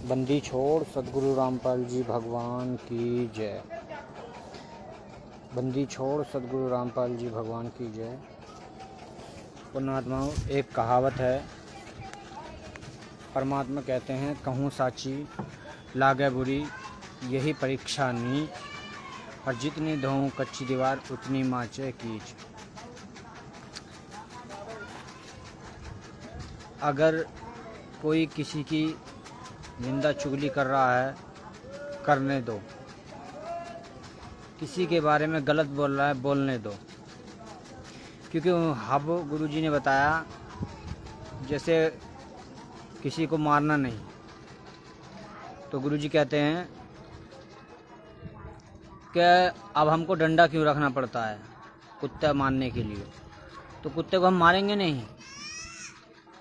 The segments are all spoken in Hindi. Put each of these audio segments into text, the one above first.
बंदी छोड़ सदगुरु रामपाल जी भगवान की जय। बंदी छोड़ सदगुरु रामपाल जी भगवान की जय। पुण्यात्माओं, एक कहावत है, परमात्मा कहते हैं कहूँ साची लागे बुरी, यही परीक्षा नी, और जितनी धोऊं कच्ची दीवार उतनी माचे कीच। अगर कोई किसी की निंदा चुगली कर रहा है, करने दो। किसी के बारे में गलत बोल रहा है, बोलने दो। क्योंकि हम गुरुजी ने बताया, जैसे किसी को मारना नहीं, तो गुरुजी कहते हैं कि अब हमको डंडा क्यों रखना पड़ता है कुत्ता मारने के लिए। तो कुत्ते को हम मारेंगे नहीं,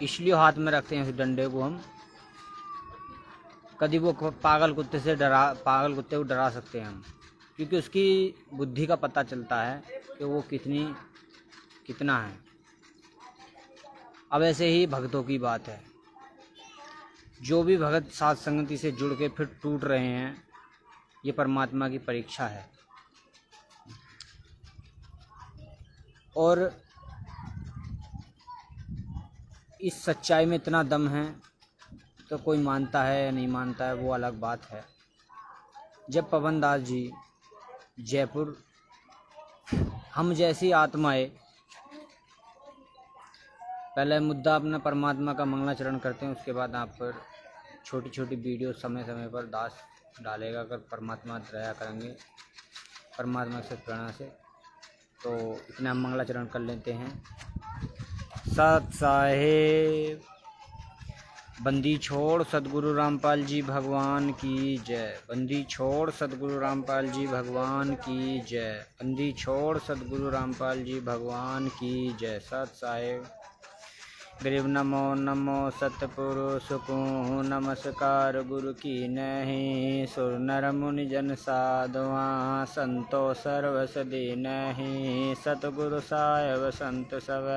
इसलिए हाथ में रखते हैं उस डंडे को हम। कभी वो पागल कुत्ते को डरा सकते हैं हम, क्योंकि उसकी बुद्धि का पता चलता है कि वो कितना है। अब ऐसे ही भक्तों की बात है, जो भी भगत साथ संगति से जुड़ के फिर टूट रहे हैं, ये परमात्मा की परीक्षा है। और इस सच्चाई में इतना दम है, तो कोई मानता है या नहीं मानता है वो अलग बात है। जब पवन दास जी जयपुर, हम जैसी आत्माएं, पहले मुद्दा अपना परमात्मा का मंगलाचरण करते हैं, उसके बाद आप पर छोटी छोटी वीडियो समय समय पर दास डालेगा। अगर परमात्मा दया करेंगे, परमात्मा से प्रेरणा से, तो इतना मंगलाचरण कर लेते हैं। सत साहेब बंदी छोड़ सदगुरु रामपाल जी भगवान की जय। बंदी छोड़ सदगुरु रामपाल जी भगवान की जय। बंदी छोड़ सदगुरु रामपाल जी भगवान की जय। सत साहेब गरीब नमो नमो सतपुरुष को नमस्कार गुरु की नहीं। सुर नर मुनि जन साधुआ संतो सर्व सदी नहीं। सतगुरु साहेब संत सब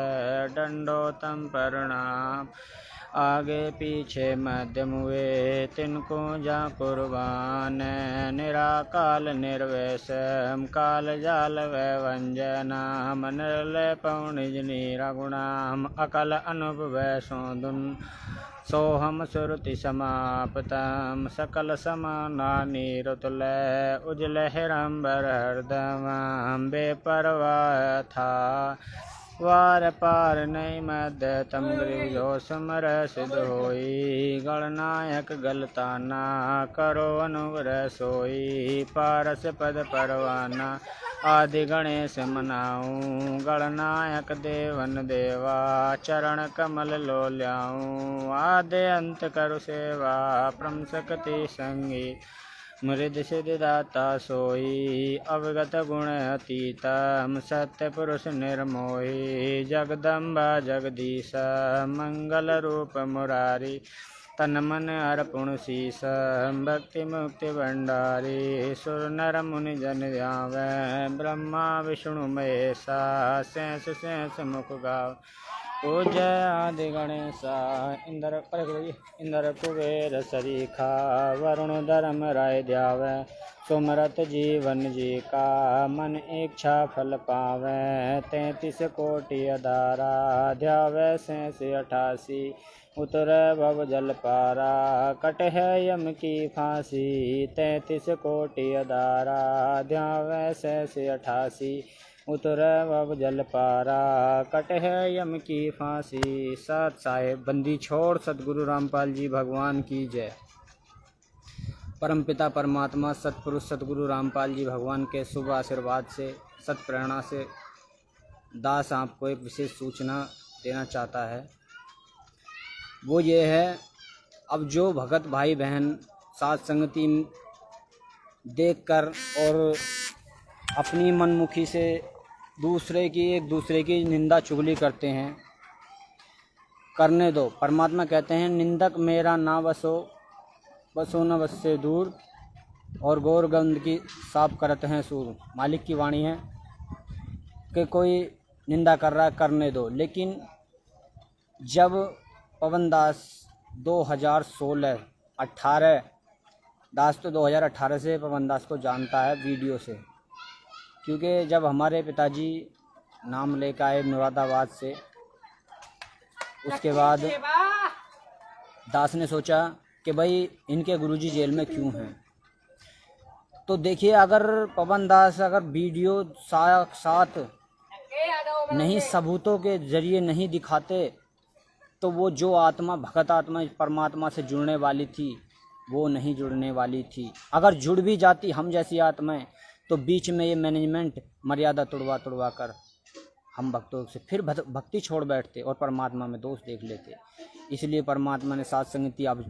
दंडोतम प्रणाम। आगे पीछे मध्यम वे तिनको जा कुर्बान। निराकाल निर्वैषम काल जाल वै वंजनाम। निर्लय पौनिज नीरगुणाम अकल अनुभव सोधुन। सोहम सुरति समापतम सकल समाना नीरुतलय। उजल हिरंबर हरदम बेपरवाह था। वार पार नहीं मध्य तम गृह जो समर सिद्ध होई। गणनायक गलताना करो अनुग्रह सोई। पारस पद परवाना आदि गणेश मनाऊं। गणनायक देवन देवा चरण कमल लो ल्याऊं। आदि अंत करु सेवा परम सकति संगी। मृद सिद्धिदाता सोई अवगत गुण अतीतम। सत्य पुरुष निर्मोही जगदम्बा जगदीश। मंगल रूप मुरारी तन मन अर्पण शीस। भक्ति मुक्ति भंडारी सुर नर मुनि जन ध्यावै। ब्रह्मा विष्णु महेशा शेष शेष मुख गाव। पूजय आदि गणेशा इंद्र कुबेर सरीखा। वरुण धर्म राय ध्यावै। सुमरत जीवन जी का मन इच्छा फल पावै। 33 कोटि अधारा ध्यावै शेष 88। उतर भव जल पारा कट है यम की फांसी। 33 कोटि अधारा ध्यावै शेष 88। उतर भव जल पारा कट है यम की फांसी। सत साहेब बंदी छोड़ सदगुरु रामपाल जी भगवान की जय। परमपिता परमात्मा सतपुरुष सदगुरु रामपाल जी भगवान के शुभ आशीर्वाद से, सत प्रेरणा से दास आपको एक विशेष सूचना देना चाहता है। वो ये है, अब जो भगत भाई बहन साथ संगति देखकर और अपनी मनमुखी से एक दूसरे की निंदा चुगली करते हैं, करने दो। परमात्मा कहते हैं निंदक मेरा ना बसो न बस से दूर। और गौर गंध की साफ करते हैं सूर। मालिक की वाणी है कि कोई निंदा कर रहा है, करने दो। लेकिन जब पवन दास 2016 2018 दास तो 2018 से पवन दास को जानता है वीडियो से, क्योंकि जब हमारे पिताजी नाम लेकर आए मुरादाबाद से, उसके बाद दास ने सोचा कि भाई इनके गुरुजी जेल में क्यों हैं। तो देखिए, अगर पवन दास अगर वीडियो साथ नहीं सबूतों के जरिए नहीं दिखाते तो वो जो आत्मा भगत आत्मा परमात्मा से जुड़ने वाली थी वो नहीं जुड़ने वाली थी। अगर जुड़ भी जाती हम जैसी आत्माएं तो बीच में ये मैनेजमेंट मर्यादा तुड़वा कर हम भक्तों से फिर भक्ति छोड़ बैठते और परमात्मा में दोष देख लेते। इसलिए परमात्मा ने साथ संगति अब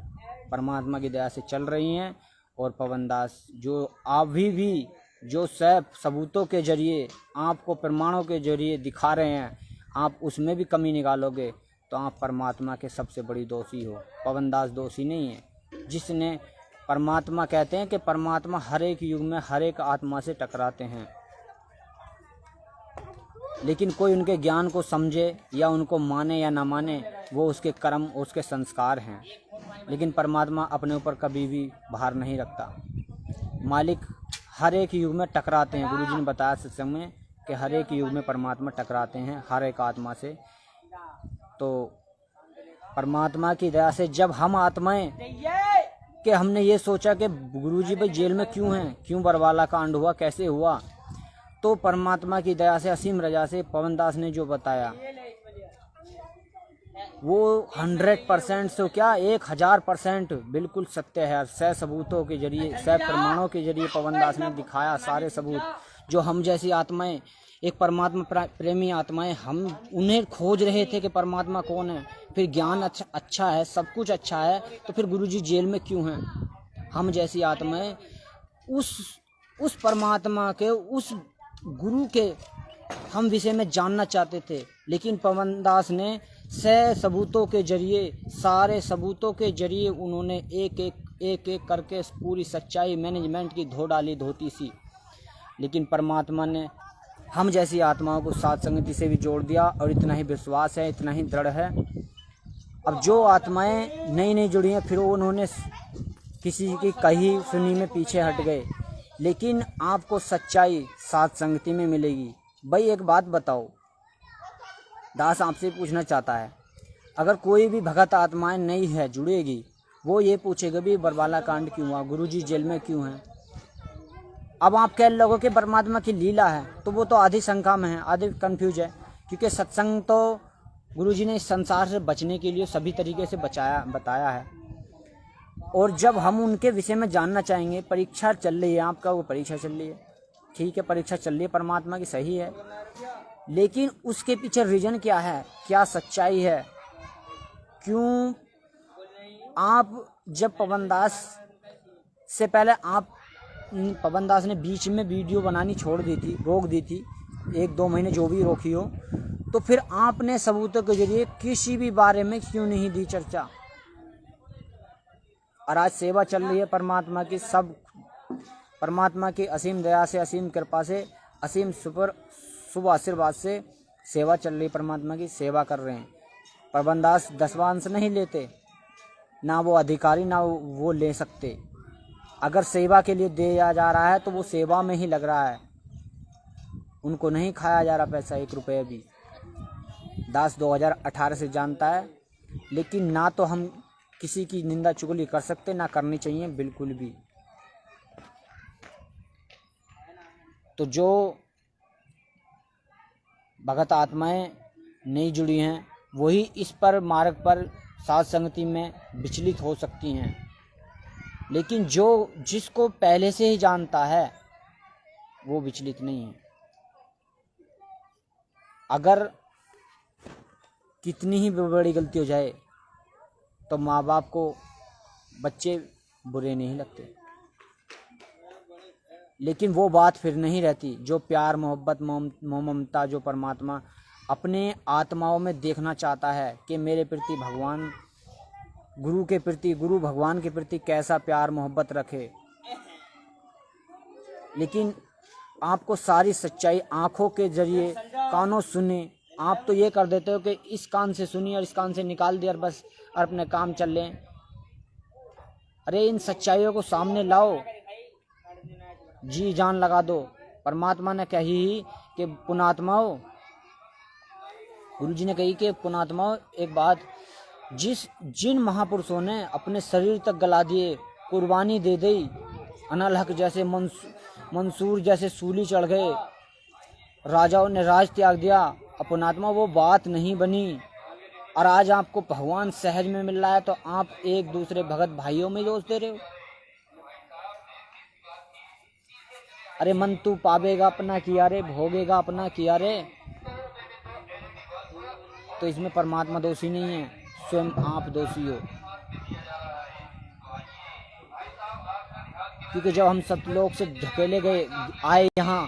परमात्मा की दया से चल रही हैं। और पवन दास जो अभी भी जो सबूतों के जरिए आपको प्रमाणों के जरिए दिखा रहे हैं, आप उसमें भी कमी निकालोगे तो आप परमात्मा के सबसे बड़ी दोषी हो। पवन दास दोषी नहीं है। जिसने परमात्मा कहते हैं कि परमात्मा हर एक युग में हर एक आत्मा से टकराते हैं, लेकिन कोई उनके ज्ञान को समझे या उनको माने या ना माने वो उसके कर्म उसके संस्कार हैं। लेकिन परमात्मा अपने ऊपर कभी भी भार नहीं रखता। मालिक हर एक युग में टकराते हैं। गुरुजी ने बताया सत्संग में कि हर एक युग में परमात्मा टकराते हैं हर एक आत्मा से। तो परमात्मा की दया से जब हम आत्माएं कि हमने ये सोचा कि गुरुजी भाई जेल में क्यों हैं, क्यों बरवाला कांड हुआ, कैसे हुआ, तो परमात्मा की दया से असीम रजा से पवन दास ने जो बताया वो 100% से क्या 1000% बिल्कुल सत्य है। सह सबूतों के जरिए सह प्रमाणों के जरिए पवन दास ने दिखाया सारे सबूत। जो हम जैसी आत्माएं एक परमात्मा प्रेमी आत्माएं हम उन्हें खोज रहे थे कि परमात्मा कौन है, फिर ज्ञान अच्छा है, सब कुछ अच्छा है, तो फिर गुरुजी जेल में क्यों हैं। हम जैसी आत्माएं उस परमात्मा के उस गुरु के हम विषय में जानना चाहते थे। लेकिन पवन दास ने सह सबूतों के जरिए सारे सबूतों के जरिए उन्होंने एक करके पूरी सच्चाई मैनेजमेंट की धो डाली धोती सी। लेकिन परमात्मा ने हम जैसी आत्माओं को साथ संगति से भी जोड़ दिया और इतना ही विश्वास है, इतना ही दृढ़ है। अब जो आत्माएं नई जुड़ी हैं फिर उन्होंने किसी की कही सुनी में पीछे हट गए। लेकिन आपको सच्चाई साथ संगति में मिलेगी। भाई एक बात बताओ, दास आपसे पूछना चाहता है, अगर कोई भी भगत आत्माएं नई है जुड़ेगी, वो ये पूछेगा भी बरवाला कांड क्यों हुआ, गुरुजी जेल में क्यों हैं। अब आप कह लोगों के परमात्मा की लीला है, तो वो तो आधी शंका में है, आधी कंफ्यूज है, क्योंकि सत्संग तो गुरुजी ने इस संसार से बचने के लिए सभी तरीके से बताया है। और जब हम उनके विषय में जानना चाहेंगे, परीक्षा चल रही है आपका, वो परीक्षा चल रही है, ठीक है, परीक्षा चल रही है परमात्मा की, सही है, लेकिन उसके पीछे रीजन क्या है, क्या सच्चाई है, क्यों आप जब पवन दास से पहले आप पवन दास ने बीच में वीडियो बनानी छोड़ दी थी, रोक दी थी, 1-2 महीने जो भी रोकी हो, तो फिर आपने सबूतों के जरिए किसी भी बारे में क्यों नहीं दी चर्चा। और आज सेवा चल रही है परमात्मा की, सब परमात्मा की असीम दया से, असीम कृपा से, असीम शुभ आशीर्वाद से सेवा चल रही है, परमात्मा की सेवा कर रहे हैं। पवन दास 10वां अंश नहीं लेते, ना वो अधिकारी ना वो ले सकते। अगर सेवा के लिए दिया जा रहा है तो वो सेवा में ही लग रहा है, उनको नहीं खाया जा रहा पैसा 1 रुपये भी। दास 2018 से जानता है, लेकिन ना तो हम किसी की निंदा चुगली कर सकते, ना करनी चाहिए बिल्कुल भी। तो जो भगत आत्माएं नहीं जुड़ी हैं वही इस पर मार्ग पर साथ संगति में विचलित हो सकती हैं, लेकिन जो जिसको पहले से ही जानता है वो विचलित नहीं है। अगर कितनी ही बड़ी गलती हो जाए तो माँ बाप को बच्चे बुरे नहीं लगते, लेकिन वो बात फिर नहीं रहती जो प्यार मोहब्बत ममता जो परमात्मा अपने आत्माओं में देखना चाहता है कि मेरे प्रति भगवान गुरु के प्रति, गुरु भगवान के प्रति कैसा प्यार मोहब्बत रखे। लेकिन आपको सारी सच्चाई आंखों के जरिए, कानों सुने, आप तो ये कर देते हो कि इस कान से सुनी और इस कान से निकाल दिया और बस और अपने काम चल लें। अरे इन सच्चाइयों को सामने लाओ, जी जान लगा दो। परमात्मा ने कही कि पुणात्माओं, गुरु जी ने कही कि पुणात्माओं एक बात, जिन महापुरुषों ने अपने शरीर तक गला दिए, कुर्बानी दे दी, अनल जैसे मंसूर जैसे सूली चढ़ गए, राजाओं ने राज त्याग दिया, पुणात्मा वो बात नहीं बनी। और आज आपको भगवान सहज में मिल रहा है तो आप एक दूसरे भगत भाइयों में दोष दे रहे हो। अरे मन तू पावेगा अपना किया रे, भोगेगा अपना किया रे। तो इसमें परमात्मा दोषी नहीं है, स्वयं आप दोषी हो। क्योंकि जब हम सतलोक से धकेले गए आए यहाँ,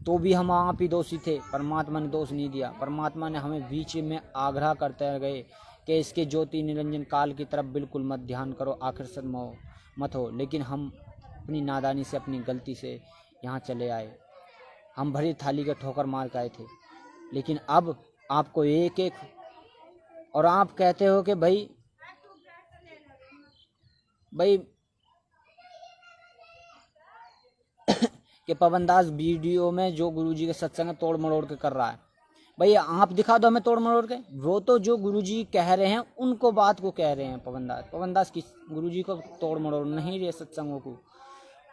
तो भी हम आप ही दोषी थे, परमात्मा ने दोष नहीं दिया। परमात्मा ने हमें बीच में आग्रह करते गए कि इसके ज्योति निरंजन काल की तरफ बिल्कुल मत ध्यान करो, आकर्षित मत हो। लेकिन हम अपनी नादानी से, अपनी गलती से यहाँ चले आए, हम भरी थाली का ठोकर मार के आए थे। लेकिन अब आपको एक एक, और आप कहते हो कि भाई कि पवनदास वीडियो में जो गुरुजी के सत्संग तोड़ मरोड़ के कर रहा है, भाई आप दिखा दो हमें तोड़ मरोड़ के। वो तो जो गुरुजी कह रहे हैं उनको बात को कह रहे हैं पवनदास की गुरुजी को तोड़ मरोड़ नहीं रहे सत्संगों को।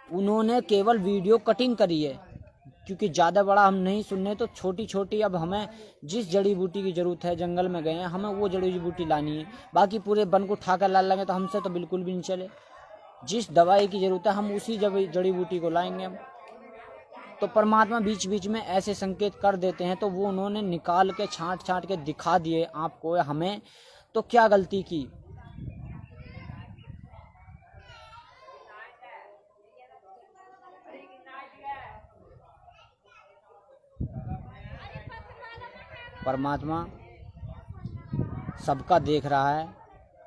उन्होंने केवल वीडियो कटिंग करी है, क्योंकि ज़्यादा बड़ा हम नहीं सुनने, तो छोटी छोटी अब हमें जिस जड़ी बूटी की जरूरत है, जंगल में गए हैं, हमें वो जड़ी बूटी लानी है। बाकी पूरे वन को उठा कर ला लेंगे तो हमसे तो बिल्कुल भी नहीं चले। जिस दवाई की जरूरत है हम उसी जड़ी बूटी को लाएंगे हम। तो परमात्मा बीच बीच में ऐसे संकेत कर देते हैं, तो वो उन्होंने निकाल के छांट छांट के दिखा दिए आपको, हमें तो क्या गलती की। परमात्मा सबका देख रहा है,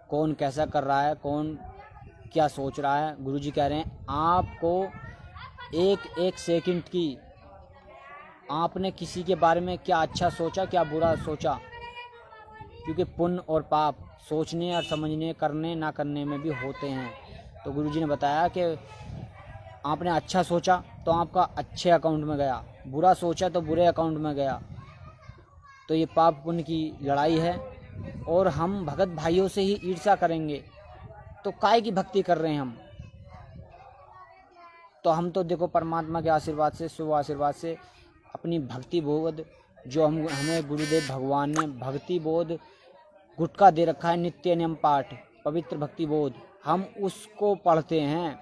कौन कैसा कर रहा है, कौन क्या सोच रहा है। गुरुजी कह रहे हैं आपको एक एक सेकंड की, आपने किसी के बारे में क्या अच्छा सोचा, क्या बुरा सोचा, क्योंकि पुण्य और पाप सोचने और समझने, करने ना करने में भी होते हैं। तो गुरुजी ने बताया कि आपने अच्छा सोचा तो आपका अच्छे अकाउंट में गया, बुरा सोचा तो बुरे अकाउंट में गया। तो ये पाप पुण्य की लड़ाई है, और हम भगत भाइयों से ही ईर्ष्या करेंगे तो काय की भक्ति कर रहे हैं हम। तो हम तो देखो परमात्मा के आशीर्वाद से, शुभ आशीर्वाद से अपनी भक्ति बोध, जो हमें गुरुदेव भगवान ने भक्ति बोध गुटका दे रखा है, नित्य नियम पाठ, पवित्र भक्ति बोध, हम उसको पढ़ते हैं,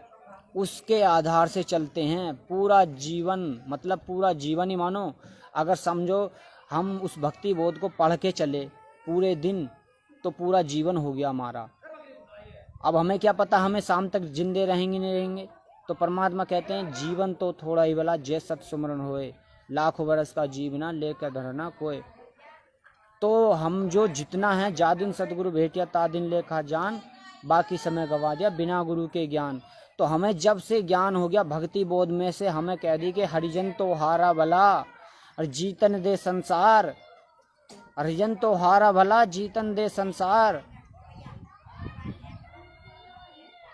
उसके आधार से चलते हैं पूरा जीवन। मतलब पूरा जीवन ही मानो, अगर समझो हम उस भक्ति बोध को पढ़ के चले पूरे दिन तो पूरा जीवन हो गया हमारा। अब हमें क्या पता हमें शाम तक जिंदे रहेंगे नहीं रहेंगे। तो परमात्मा कहते हैं जीवन तो थोड़ा ही भला, जय सत सुमरन होए, लाखों बरस का जीवना लेकर धरना कोय। तो हम जो जितना है, जा दिन सतगुरु भेटिया ता दिन लेखा जान, बाकी समय गवा दिया बिना गुरु के ज्ञान। तो हमें जब से ज्ञान हो गया भक्ति बोध में से, हमें कह दी कि हरिजन तो हारा भला और जीतन दे संसार, हरिजन तो हारा भला जीतन दे संसार,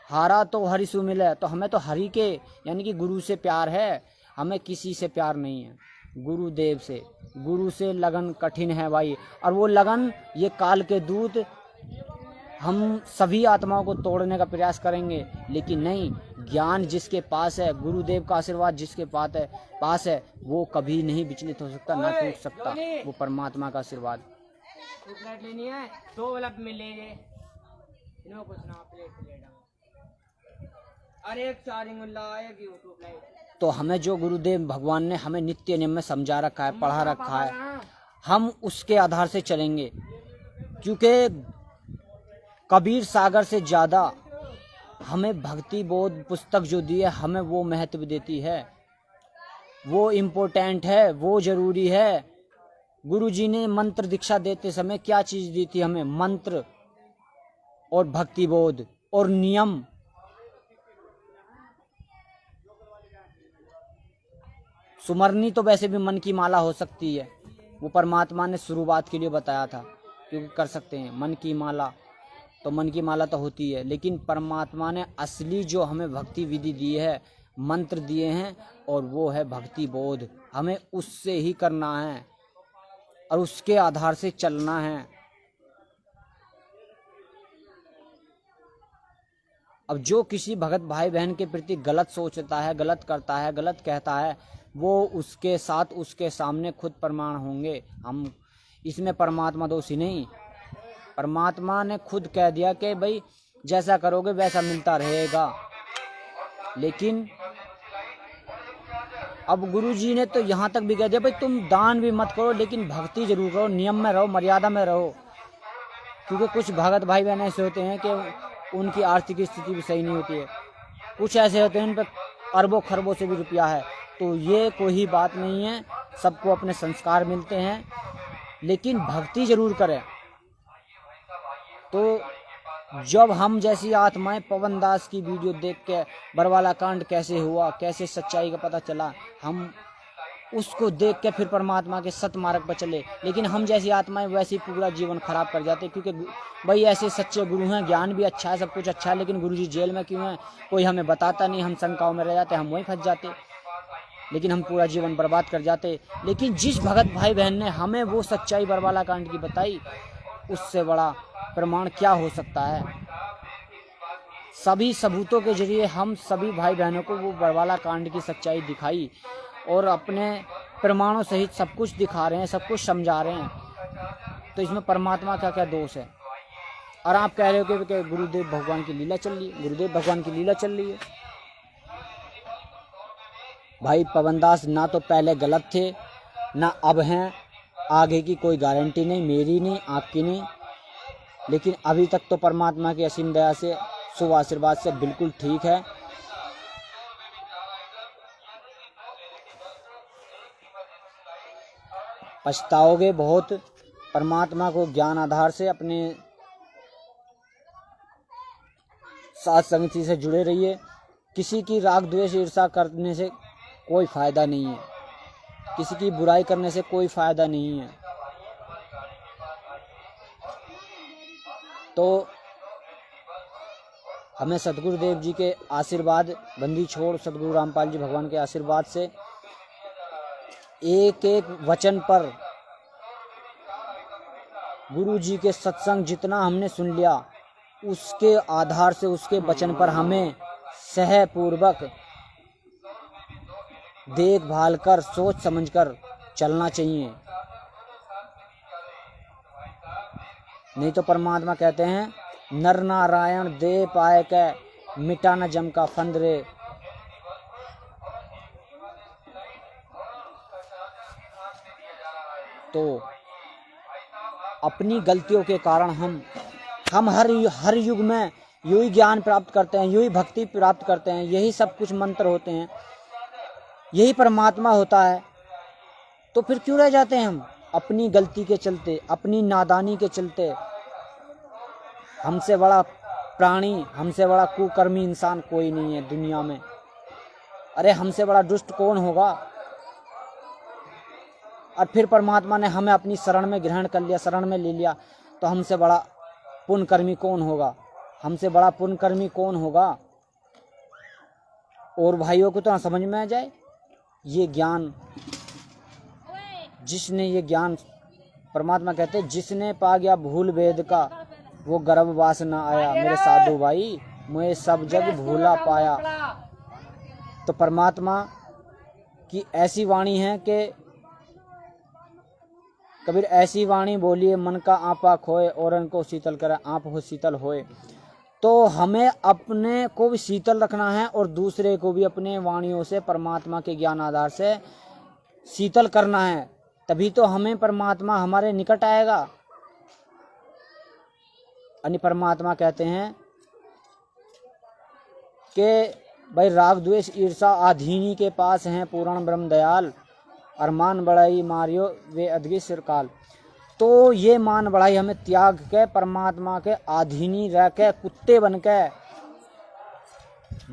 हारा तो हरि सु मिले। तो हमें तो हरि के यानी कि गुरु से प्यार है, हमें किसी से प्यार नहीं है, गुरुदेव से। गुरु से लगन कठिन है भाई, और वो लगन ये काल के दूत हम सभी आत्माओं को तोड़ने का प्रयास करेंगे, लेकिन नहीं, ज्ञान जिसके पास है, गुरुदेव का आशीर्वाद जिसके पास है, वो कभी नहीं विचलित हो सकता, ना टूट सकता, वो परमात्मा का आशीर्वाद। लेनी है 2 बल्ब मिले कुछ ना तो हमें जो गुरुदेव भगवान ने हमें नित्य नियम में समझा रखा है, पढ़ा रखा है, हम उसके आधार से चलेंगे। क्योंकि कबीर सागर से ज़्यादा हमें भक्ति बोध पुस्तक जो दी है, हमें वो महत्व देती है, वो इम्पोर्टेंट है, वो जरूरी है। गुरुजी ने मंत्र दीक्षा देते समय क्या चीज़ दी थी हमें? मंत्र और भक्ति बोध और नियम। सुमरनी तो वैसे भी मन की माला हो सकती है, वो परमात्मा ने शुरुआत के लिए बताया था, क्योंकि कर सकते हैं मन की माला। तो मन की माला तो होती है, लेकिन परमात्मा ने असली जो हमें भक्ति विधि दी है, मंत्र दिए हैं, और वो है भक्ति बोध। हमें उससे ही करना है और उसके आधार से चलना है। अब जो किसी भगत भाई बहन के प्रति गलत सोचता है, गलत करता है, गलत कहता है, वो उसके साथ उसके सामने खुद प्रमाण होंगे। हम इसमें परमात्मा दोषी नहीं। परमात्मा ने खुद कह दिया कि भाई जैसा करोगे वैसा मिलता रहेगा। लेकिन अब गुरुजी ने तो यहाँ तक भी कह दिया भाई तुम दान भी मत करो, लेकिन भक्ति जरूर करो, नियम में रहो, मर्यादा में रहो। क्योंकि कुछ भगत भाई बहन ऐसे होते हैं कि उनकी आर्थिक स्थिति भी सही नहीं होती है। कुछ ऐसे होते हैं उन पर अरबों खरबों से भी रुपया है। तो ये कोई बात नहीं है, सबको अपने संस्कार मिलते हैं, लेकिन भक्ति जरूर करें। तो जब हम जैसी आत्माएं पवन दास की वीडियो देख के बरवाला कांड कैसे हुआ, कैसे सच्चाई का पता चला, हम उसको देख के फिर परमात्मा के सत मार्ग पर चले। लेकिन हम जैसी आत्माएं वैसे ही पूरा जीवन खराब कर जाते, क्योंकि भाई ऐसे सच्चे गुरु हैं, ज्ञान भी अच्छा है, सब कुछ अच्छा है, लेकिन गुरुजी जेल में क्यों हैं, कोई हमें बताता नहीं, हम शंकाओं में रह जाते, हम वहीं फंस जाते, लेकिन हम पूरा जीवन बर्बाद कर जाते। लेकिन जिस भगत भाई बहन ने हमें वो सच्चाई बरवाला कांड की बताई, उससे बड़ा प्रमाण क्या हो सकता है। सभी सबूतों के जरिए हम सभी भाई बहनों को वो बरवाला कांड की सच्चाई दिखाई और अपने प्रमाणों सहित सब कुछ दिखा रहे हैं, सब कुछ समझा रहे हैं। तो इसमें परमात्मा का क्या दोष है। और आप कह रहे हो कि गुरुदेव भगवान की लीला चल रही है, गुरुदेव भगवान की लीला चल रही है। भाई पवनदास ना तो पहले गलत थे, ना अब हैं, आगे की कोई गारंटी नहीं, मेरी नहीं, आपकी नहीं, लेकिन अभी तक तो परमात्मा की असीम दया से, शुभ आशीर्वाद से बिल्कुल ठीक है। पछताओगे बहुत। परमात्मा को ज्ञान आधार से अपने साथ संगति से जुड़े रहिए। किसी की राग द्वेष ईर्षा करने से कोई फायदा नहीं है, किसी की बुराई करने से कोई फायदा नहीं है। तो हमें सतगुरुदेव जी के आशीर्वाद, बंदी छोड़ सतगुरु रामपाल जी भगवान के आशीर्वाद से एक एक वचन पर गुरु जी के सत्संग जितना हमने सुन लिया, उसके आधार से, उसके वचन पर हमें सहपूर्वक देखभाल कर, सोच समझकर चलना चाहिए। नहीं तो परमात्मा कहते हैं नर नारायण दे पाए कै मिटा न जम का फंद रे। तो अपनी गलतियों के कारण हम हर युग में यही ज्ञान प्राप्त करते हैं, यही भक्ति प्राप्त करते हैं, यही सब कुछ मंत्र होते हैं, यही परमात्मा होता है। तो फिर क्यों रह जाते हैं हम अपनी गलती के चलते, अपनी नादानी के चलते। हमसे बड़ा प्राणी, हमसे बड़ा कुकर्मी इंसान कोई नहीं है दुनिया में। अरे हमसे बड़ा दुष्ट कौन होगा। और फिर परमात्मा ने हमें अपनी शरण में ग्रहण कर लिया, शरण में ले लिया, तो हमसे बड़ा पुण्यकर्मी कौन होगा, हमसे बड़ा पुण्यकर्मी कौन होगा। और भाइयों को तो ना समझ में आ जाए ये ज्ञान, जिसने ये ज्ञान, परमात्मा कहते हैं जिसने पा गया भूल वेद का वो गर्भवास न आया। मेरे साधु भाई मैं सब जग भूला पाया। तो परमात्मा की ऐसी वाणी है कि कबीर ऐसी वाणी बोलिए मन का आपा खोए और इनको शीतल करे आप हो शीतल होए। तो हमें अपने को भी शीतल रखना है और दूसरे को भी अपने वाणियों से, परमात्मा के ज्ञान आधार से शीतल करना है, तभी तो हमें परमात्मा हमारे निकट आएगा। अन्य परमात्मा कहते हैं कि भाई राग द्वेष ईर्षा आधीनी के पास हैं पूर्ण ब्रह्म दयाल, अरमान बढ़ाई मारियो वे अधगी सिरकाल। तो ये मान बढ़ाई हमें त्याग के परमात्मा के आधीनी रह के, कुत्ते बन के,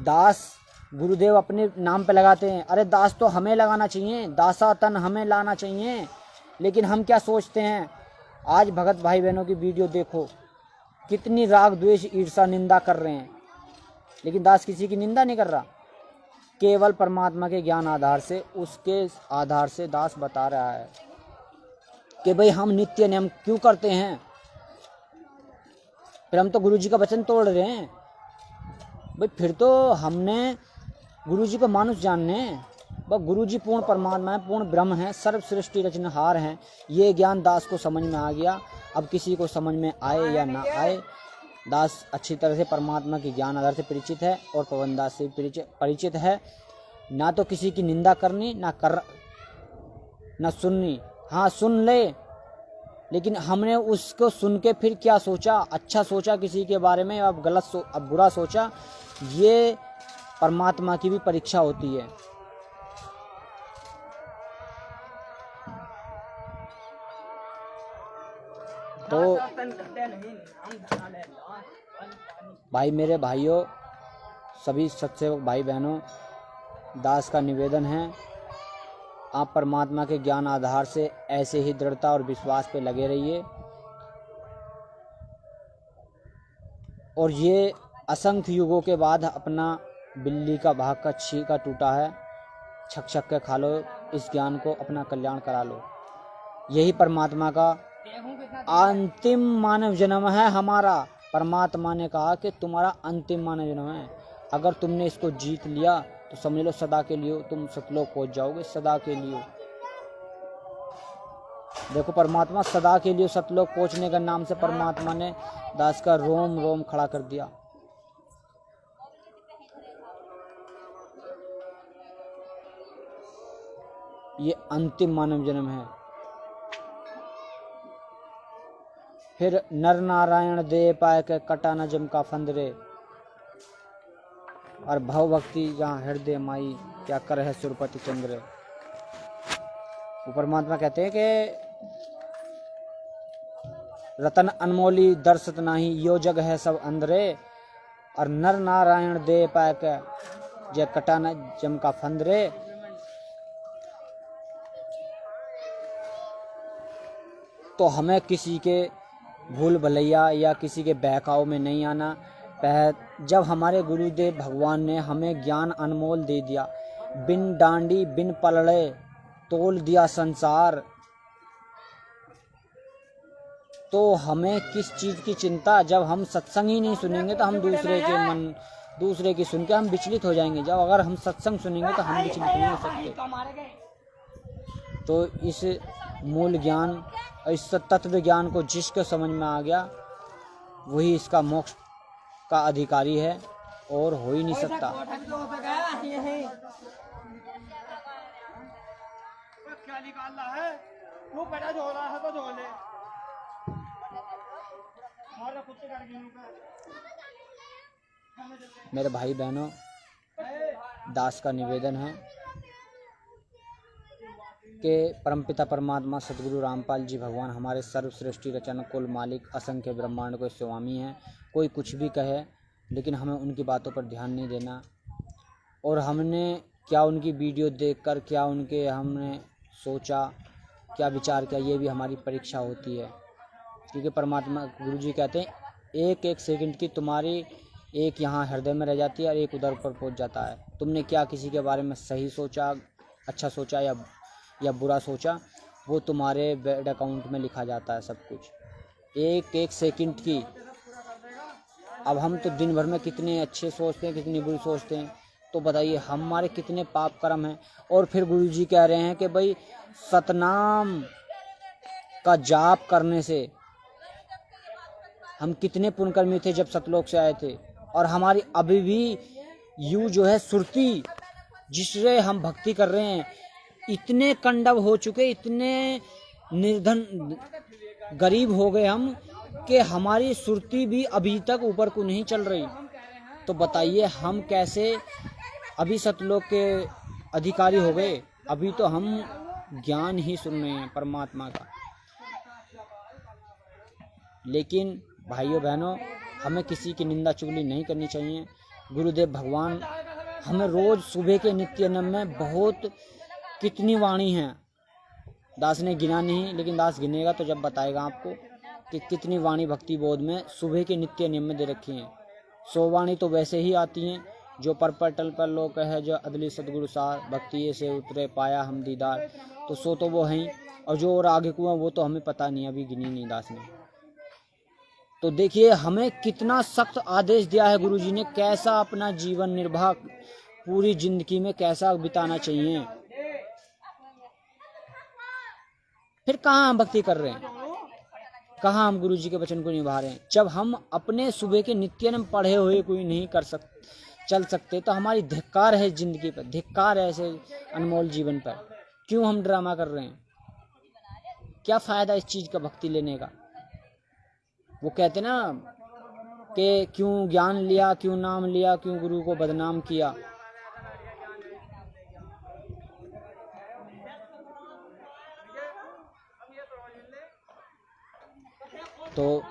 दास गुरुदेव अपने नाम पे लगाते हैं। अरे दास तो हमें लगाना चाहिए, दासा तन हमें लाना चाहिए। लेकिन हम क्या सोचते हैं, आज भगत भाई बहनों की वीडियो देखो, कितनी राग द्वेष ईर्षा निंदा कर रहे हैं, लेकिन दास किसी की निंदा नहीं कर रहा। केवल परमात्मा के ज्ञान आधार से, उसके आधार से दास बता रहा है कि भाई हम नित्य नियम क्यों करते हैं, फिर हम तो गुरु जी का वचन तोड़ रहे हैं भाई, फिर तो हमने गुरु जी को मानुष जानने, वह गुरु जी पूर्ण परमात्मा है, पूर्ण ब्रह्म है, सर्व सृष्टि रचनहार हैं। ये ज्ञान दास को समझ में आ गया। अब किसी को समझ में आए या ना आए, दास अच्छी तरह से परमात्मा के ज्ञान आधार से परिचित है और पवन दास से परिचित है। ना तो किसी की निंदा करनी, ना सुननी। हाँ सुन ले, लेकिन हमने उसको सुन के फिर क्या सोचा, अच्छा सोचा किसी के बारे में, अब अब बुरा सोचा। ये परमात्मा की भी परीक्षा होती है। तो भाई मेरे भाइयों, सभी सत्सेवक भाई बहनों, दास का निवेदन है, आप परमात्मा के ज्ञान आधार से ऐसे ही दृढ़ता और विश्वास पे लगे रहिए। और ये असंख्य युगों के बाद अपना बिल्ली का भाग का छीका टूटा है, छक छक के खा लो इस ज्ञान को, अपना कल्याण करा लो। यही परमात्मा का अंतिम मानव जन्म है हमारा। परमात्मा ने कहा कि तुम्हारा अंतिम मानव जन्म है, अगर तुमने इसको जीत लिया तो समझ लो सदा के लिए तुम सतलोक पहुंच जाओगे, सदा के लिए। देखो परमात्मा सदा के लिए सतलोक पहुंचने के नाम से परमात्मा ने दास का रोम रोम खड़ा कर दिया। ये अंतिम मानव जन्म है। फिर नर नारायण दे पाए के कटा न जम का फंदरे, और भव भक्ति जहाँ हृदय माई क्या कर है सुरपति चंद्र। वो परमात्मा कहते हैं कि रतन अनमोली दर्शत नाही, यो जग है सब अंदरे, और नर नारायण दे पाए के जय कटा न जम का फंदरे। तो हमें किसी के भूल भलैया या किसी के बहकाव में नहीं आना। जब हमारे गुरुदेव भगवान ने हमें ज्ञान अनमोल दे दिया, बिन डांडी बिन पलड़े तोल दिया संसार, तो हमें किस चीज की चिंता। जब हम सत्संग ही नहीं सुनेंगे तो हम दूसरे की सुन के हम विचलित हो जाएंगे। जब अगर हम सत्संग सुनेंगे तो हम विचलित नहीं हो सकते। तो इस मूल ज्ञान, इस तत्व ज्ञान को जिसको समझ में आ गया वही इसका मोक्ष का अधिकारी है, और हो ही नहीं सकता। मेरे भाई बहनों, दास का निवेदन है कि परमपिता परमात्मा सदगुरु रामपाल जी भगवान हमारे सर्व सृष्टि रचना कुल मालिक, असंख्य ब्रह्मांड के स्वामी हैं। कोई कुछ भी कहे, लेकिन हमें उनकी बातों पर ध्यान नहीं देना। और हमने क्या उनकी वीडियो देखकर क्या उनके हमने सोचा, क्या विचार किया, ये भी हमारी परीक्षा होती है। क्योंकि परमात्मा गुरु जी कहते हैं एक एक सेकंड की तुम्हारी एक यहाँ हृदय में रह जाती है और एक उधर पर पहुँच जाता है। तुमने क्या किसी के बारे में सही सोचा, अच्छा सोचा या बुरा सोचा, वो तुम्हारे बैंक अकाउंट में लिखा जाता है सब कुछ, एक एक सेकंड की। अब हम तो दिन भर में कितने अच्छे सोचते हैं, कितनी बुरी सोचते हैं, तो बताइए हमारे कितने पाप कर्म हैं। और फिर गुरु जी कह रहे हैं कि भाई सतनाम का जाप करने से हम कितने पुण्यकर्मी थे जब सतलोक से आए थे, और हमारी अभी भी यू जो है सुरती जिससे हम भक्ति कर रहे हैं, इतने कंडव हो चुके, इतने निर्धन गरीब हो गए हम कि हमारी सुरती भी अभी तक ऊपर को नहीं चल रही। तो बताइए हम कैसे अभी सतलोक के अधिकारी हो गए। अभी तो हम ज्ञान ही सुन रहे हैं परमात्मा का। लेकिन भाइयों बहनों, हमें किसी की निंदा चुगली नहीं करनी चाहिए। गुरुदेव भगवान हमें रोज सुबह के नित्य नियम में बहुत कितनी वाणी हैं, दास ने गिना नहीं, लेकिन दास गिनेगा तो जब बताएगा आपको। कि कितनी वाणी भक्ति बोध में सुबह के नित्य नियम में दे रखी हैं। 100 वाणी तो वैसे ही आती हैं, जो पर टल पर लोक है, जो अदली सदगुरु सार, भक्ति से उतरे पाया हम दीदार। तो 100 तो वो हैं, और जो और आगे कुआं वो तो हमें पता नहीं, अभी गिनी नहीं दास ने। तो देखिए हमें कितना सख्त आदेश दिया है गुरु जी ने, कैसा अपना जीवन निर्वाह पूरी जिंदगी में कैसा बिताना चाहिए। फिर कहाँ हम भक्ति कर रहे हैं, कहाँ हम गुरु जी के वचन को निभा रहे हैं। जब हम अपने सुबह के नित्य नियम पढ़े हुए कोई नहीं चल सकते, तो हमारी धिक्कार है जिंदगी पर, धिक्कार है ऐसे अनमोल जीवन पर। क्यों हम ड्रामा कर रहे हैं, क्या फायदा इस चीज का भक्ति लेने का। वो कहते ना कि क्यों ज्ञान लिया, क्यों नाम लिया, क्यों गुरु को बदनाम किया। तो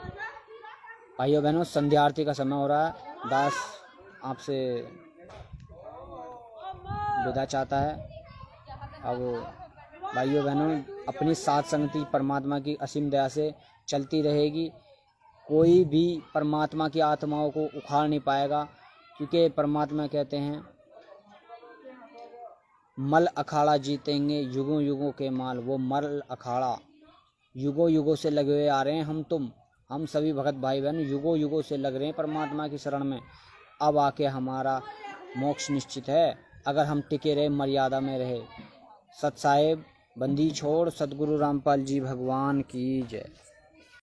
भाइयों बहनों, संध्या आरती का समय हो रहा है। दास आपसे विदा चाहता है। अब भाइयों बहनों, अपनी साथ संगति परमात्मा की असीम दया से चलती रहेगी। कोई भी परमात्मा की आत्माओं को उखाड़ नहीं पाएगा, क्योंकि परमात्मा कहते हैं मल अखाड़ा जीतेंगे युगों युगों के माल। वो मल अखाड़ा युगों युगों से लगे हुए आ रहे हैं। हम सभी भगत भाई बहन युगों युगों से लग रहे हैं परमात्मा की शरण में। अब आके हमारा मोक्ष निश्चित है, अगर हम टिके रहे, मर्यादा में रहे। सत साहेब बंदी छोड़ सतगुरु रामपाल जी भगवान की जय।